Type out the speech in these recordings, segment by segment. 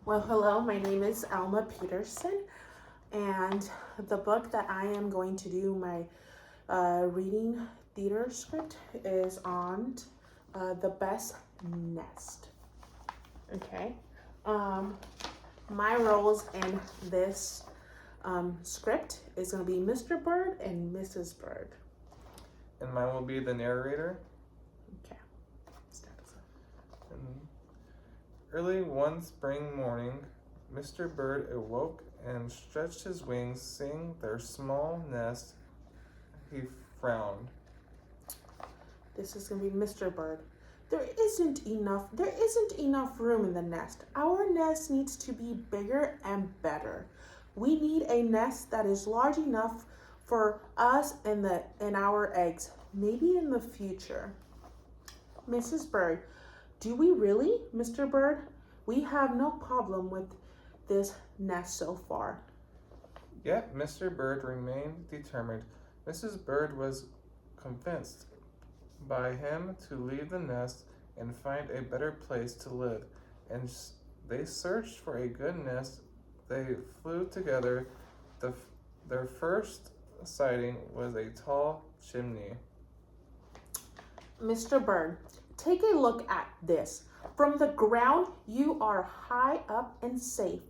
Well, hello, my name is Alma Peterson, and the book that I am going to do my reading theater script is on The Best Nest. Okay. My roles in this script is going to be Mr. Bird and Mrs. Bird. And mine will be the narrator. Okay. Early one spring morning, Mr. Bird awoke and stretched his wings, seeing their small nest. He frowned. This is going to be Mr. Bird. There isn't enough room in the nest. Our nest needs to be bigger and better. We need a nest that is large enough for us and our eggs, maybe in the future. Mrs. Bird, do we really, Mr. Bird? We have no problem with this nest so far. Yet Mr. Bird remained determined. Mrs. Bird was convinced by him to leave the nest and find a better place to live, and they searched for a good nest. They flew together. Their first sighting was a tall chimney. Mr. Bird, take a look at this. From the ground, you are high up and safe.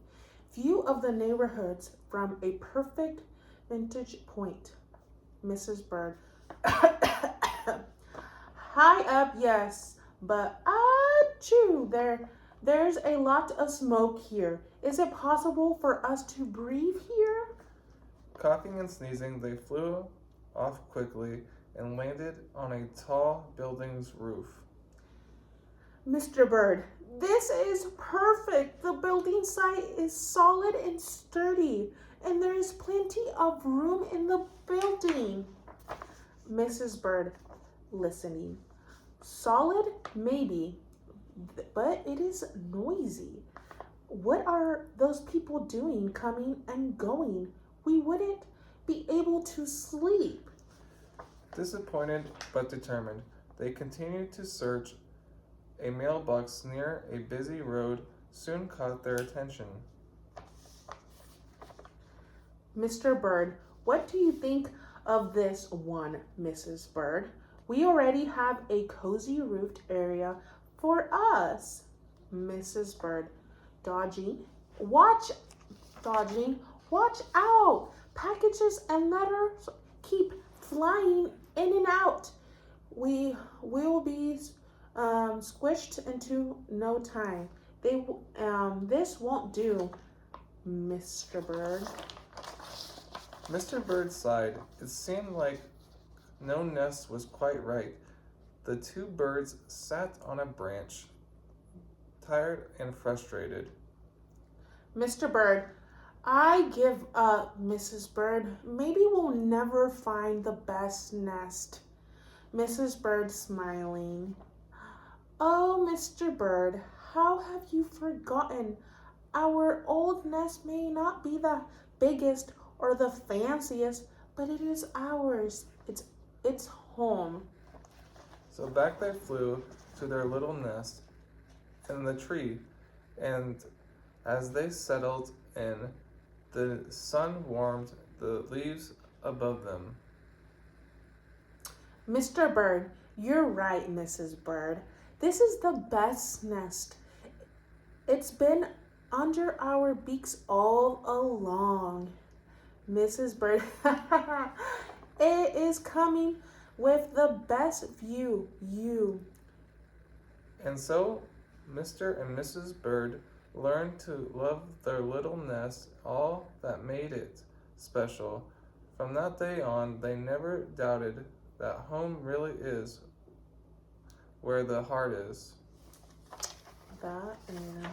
View of the neighborhoods from a perfect vantage point. Mrs. Bird. High up, yes, but achoo, there's a lot of smoke here. Is it possible for us to breathe here? Coughing and sneezing, they flew off quickly and landed on a tall building's roof. Mr. Bird, this is perfect. The building site is solid and sturdy, and there is plenty of room in the building. Mrs. Bird, listening. Solid, maybe, but it is noisy. What are those people doing, coming and going? We wouldn't be able to sleep. Disappointed but determined, they continued to search. A mailbox near a busy road soon caught their attention. Mr. Bird, what do you think of this one, Mrs. Bird? We already have a cozy roofed area for us. Mrs. Bird, dodging, watch out. Packages and letters keep flying in and out. We will be squished into no time. This won't do, Mr. Bird. Mr. Bird sighed. It seemed like no nest was quite right. The two birds sat on a branch, tired and frustrated. Mr. Bird, I give up, Mrs. Bird. Maybe we'll never find the best nest. Mrs. Bird smiling. Oh, Mr. Bird, how have you forgotten? Our old nest may not be the biggest or the fanciest, but it is ours. It's home. So back they flew to their little nest in the tree, and as they settled in, the sun warmed the leaves above them. Mr. Bird, you're right, Mrs. Bird. This is the best nest. It's been under our beaks all along. Mrs. Bird, it is coming with the best view, you. And so Mr. and Mrs. Bird learned to love their little nest, all that made it special. From that day on, they never doubted that home really is where the heart is. That and